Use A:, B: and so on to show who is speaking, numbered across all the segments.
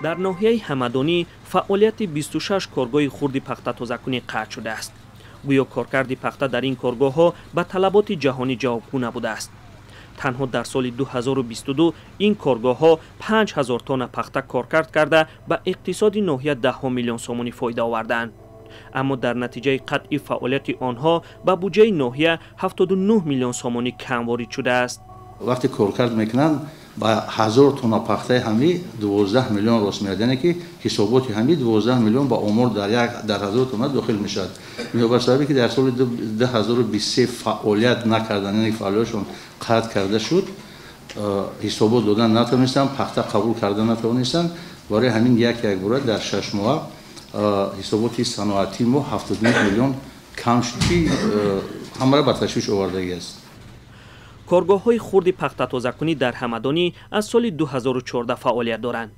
A: در ناحیه همدانی فعالیت 26 کارگاه خرد پخته‌تازه‌کنی قطع شده است. گویا کارکرد پخته در این کارگاه‌ها به طلبات جهانی جوابگو نبوده است. تنها در سال 2022 این کارگاه‌ها 5000 تن پخته کارکرد کرده به اقتصاد ناحیه 10 میلیون سومانی فایده آوردند. اما در نتیجه قطعی فعالیت آنها به بودجه ناحیه 79 میلیون سومانی کم وارد شده است.
B: وقتی کارکرد میکنن با 1000 تن پخته همی 12 میلیون راست میاد، یعنی که حسابات همی 12 میلیون با امور در 1000 تن داخل میشد. به سببی که در سال 2023 فعالیت نکردن، یعنی فعالیتشون قطع کرده شد، حسابات دادن نتونستن، پخته قبول کردن نتونستن. برای همین یک بار در 6 ماه حسابات صنعتی ما 79 میلیون کم شد که همه را به تشویش آوردگی است.
A: کارگاه‌های خرد پخته‌تازه‌کنی در همدانی از سال 2014 فعالیت دارند.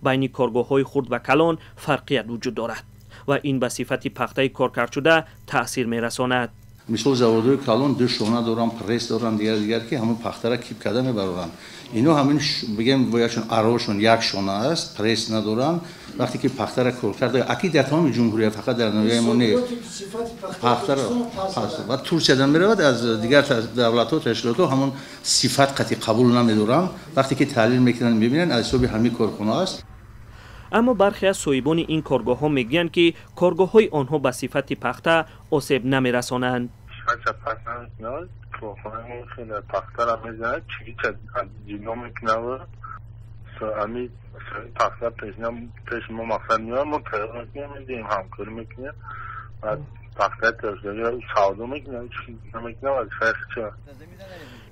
A: بین کارگاه‌های خرد و کلان فرقیت وجود دارد و این به صفت پخته کارکرد شده تأثیر می‌رساند.
B: مثل زوادهای کلان دو شونه دارن، پرس دارن، دیگر که همون پخته را کیپ کرده میبرن. اینا همین بگیم وایشون اراشون یک شونه است، پرس ندارن. وقتی که پخته را کار کرده اکی در تمام جمهوری فقط در ناحیه ما نه، پخته را و ترکیه دادن میرود از دیگر دولت ها تشکیلات همون صفت قطعی قبول نمیدارن. وقتی که تحلیل میکنن میبینن از حساب همین کارخانه است.
A: اما برخی از صاحبان این کارگاه‌ها میگویند که کارگاه‌های آنها به صفت پخته آسیب نمی‌رسانند.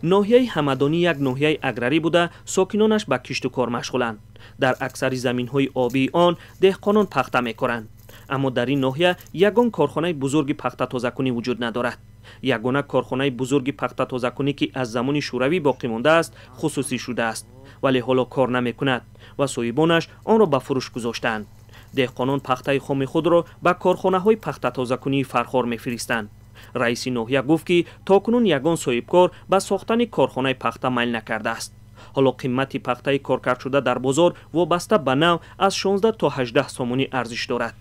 A: ناحیه همدانی یک ناحیه اگراری بوده، ساکنانش به کشت و کار مشغولند. در اکثر زمین‌های آبی آن دهقانان پخته می‌کنند. اما در این ناحیه یگان کارخانه بزرگ پخته‌تازه‌کنی وجود ندارد. یگانه کارخانه بزرگ پخته‌تازه‌کنی که از زمان شوروی باقی مانده است خصوصی شده است، ولی حالا کار نمی‌کند و صاحبانش آن را به فروش گذاشتند. دهقانان پخته خام خود را به کارخانه‌های پخته‌تازه‌کنی فرخار می‌فرستند. رئیس ناحیه گفت که تاکنون یگان صاحبکار به ساختن کارخانه پخته میل نکرده است. حالا قیمت پخته کارکرد شده در بازار وابسته به نوع از 16 تا 18 سومانی ارزش دارد.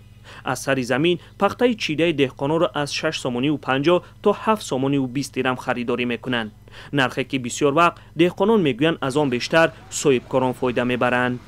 A: از سر زمین پخته چیده دهقانان را از 6 سومانی و 50 تا 7 سومانی و 20 درم خریداری میکنند. نرخی که بسیار وقت دهقانان میگویند از آن بیشتر صاحبکاران فایده میبرند.